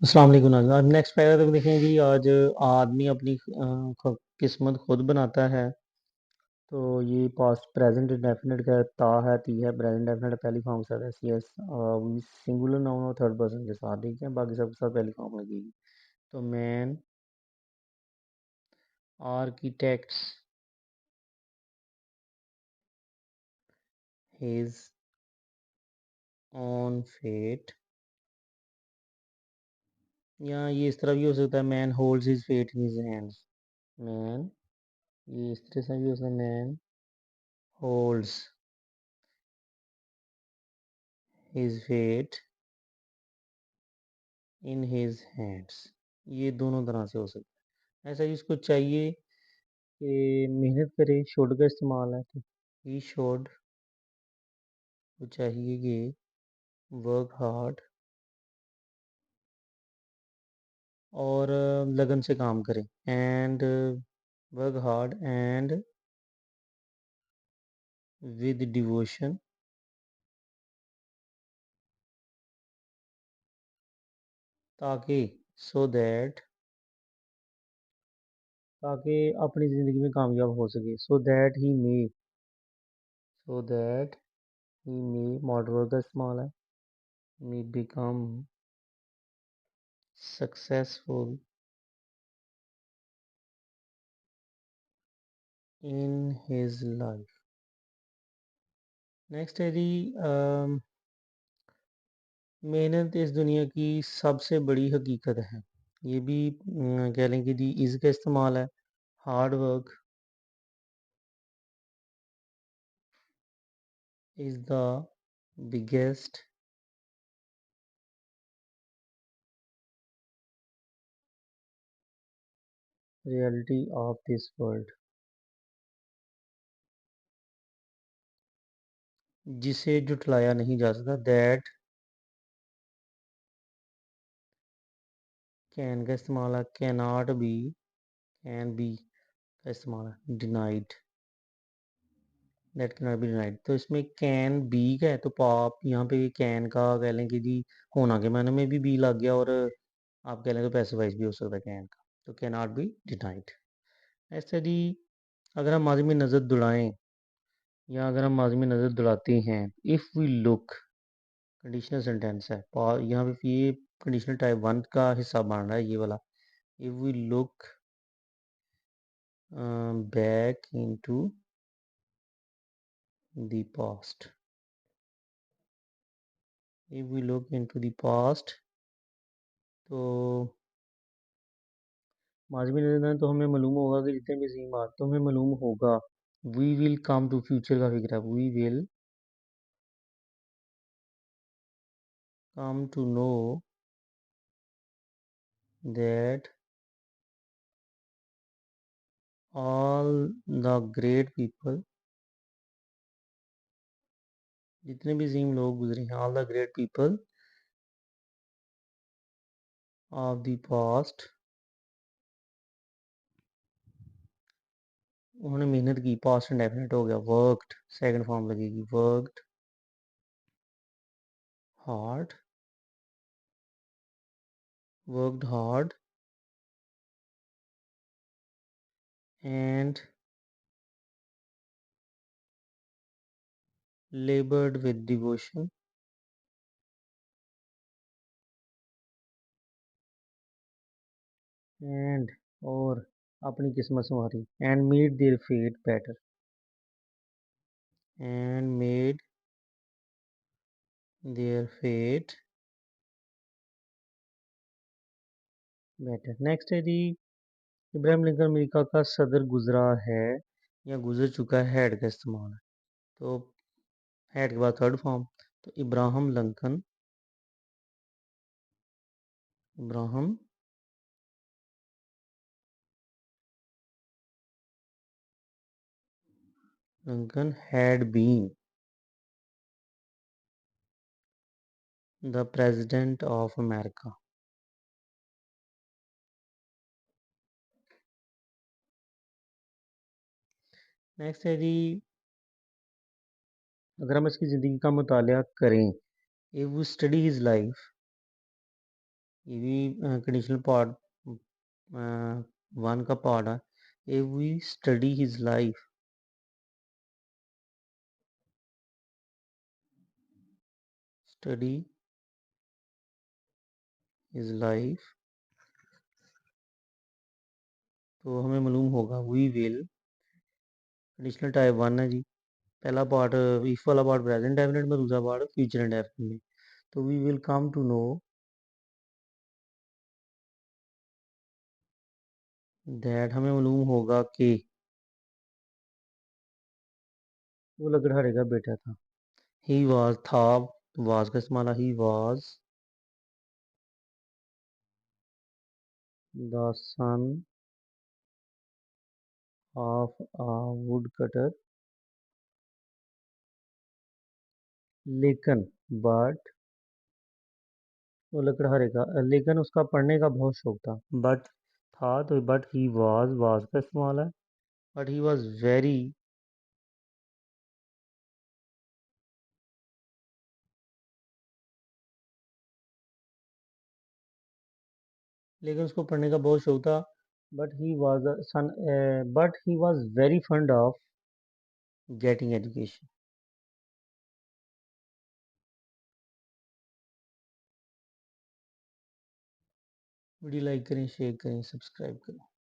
अस्सलाम वालेकुम नाज़रीन। आज नेक्स्ट पैराग्राफ देखें जी। आज आदमी अपनी किस्मत खुद बनाता है। तो ये पास्ट प्रेजेंट इंडेफिनिट का ता है, ती है, प्रेजेंट डेफिनेट पहली फॉर्म के साथ, एस एस सिंगुलर नाउन और थर्ड पर्सन के साथ, ठीक है। बाकी सबके साथ पहली फॉर्म लगेगी। तो man architects his own fate, या ये इस तरह भी हो सकता है, man holds his fate in his hands. Man, ये इस तरह से भी हो सकता है, man holds his fate in his hands. ये दोनों तरह से हो सकता है। ऐसा ही उसको चाहिए कि मेहनत करे, शुड का इस्तेमाल है, तो ही शुड, वो चाहिए कि वर्क हार्ड, और लगन से काम करे, and work hard and with devotion, ताकि सो दैट, ताकि अपनी ज़िंदगी में कामयाब हो सके। So that he may, model work का इस्तेमाल है, may become successful in his life. Next है जी, मेहनत इस दुनिया की सबसे बड़ी हकीकत है। ये भी कह लें कि दी इज़ का इस्तेमाल है। Hard work is the biggest reality of this world, जिसे जुटलाया नहीं जा सकता। दैट कैन का इस्तेमाल है, कैनॉट बी, कैन बी का इस्तेमाल है, denied, that can not be denied. तो इसमें कैन बी का है, तो पाप यहाँ पे कैन का कह लें कि जी होना के मायने में भी बी लग गया, और आप कह लें तो पैसिव वॉइस भी हो सकता है कैन का, तो कैन नॉट बी डिनाइड। ऐसे जी, अगर हम माजी में नज़र दौड़ाएं, या अगर हम माजी में नज़र दौड़ाते हैं, if we look, conditional sentence है, यहाँ पे ये कंडीशनल टाइप वन का हिस्सा बन रहा है, ये वाला। If we look back into the past, if we look into the past, तो माजी में नज़र दौड़ाएं तो हमें मालूम होगा कि जितने भी सीम आते, तो हमें मालूम होगा। We will come to, future का फिक्र है, we will come to know that all the great people, जितने भी अजीम लोग गुजरे हैं, all the great people of the past, उन्होंने मेहनत की, पास्ट इंडेफिनिट हो गया, वर्कड सेकंड फॉर्म लगेगी, worked hard, worked hard and laboured with devotion, and, और अपनी किस्मत संवारी, and made their fate better, and made their fate better. Next है जी, इब्राहिम लिंकन अमेरिका का सदर गुजरा है, या गुजर चुका है, हेड का इस्तेमाल है। तो हेड के बाद थर्ड फॉर्म, तो Abraham Lincoln, Abraham Lincoln had been the president of America. Next है जी, अगर हम इसकी ज़िंदगी का मुताला करें, if we study his life, ये भी कंडीशनल पार्ट वन का पार्ट है। If we study his life, study his life, तो हमें मालूम होगा we will. Conditional type one है जी। पहला पार्ट इफ वाला पार्ट प्रेजेंट डेफिनेट में, दूसरा पार्ट फ्यूचर इंडेफिनिट में। तो we will come to know that, हमें मालूम होगा कि वो लकड़हारे का बेटा था। ही वाज था, वाज का इस्तेमाल, he was the son of a would cutter, लेकिन बट, वो लकड़हारे का, लेकिन उसका पढ़ने का बहुत शौक था। बट था तो बट ही वाज का इस्तेमाल है। बट ही वाज वेरी, लेकिन उसको पढ़ने का बहुत शौक था। But he was son, but he was very fond of getting education. Video like करें, शेयर करें, सब्सक्राइब करें।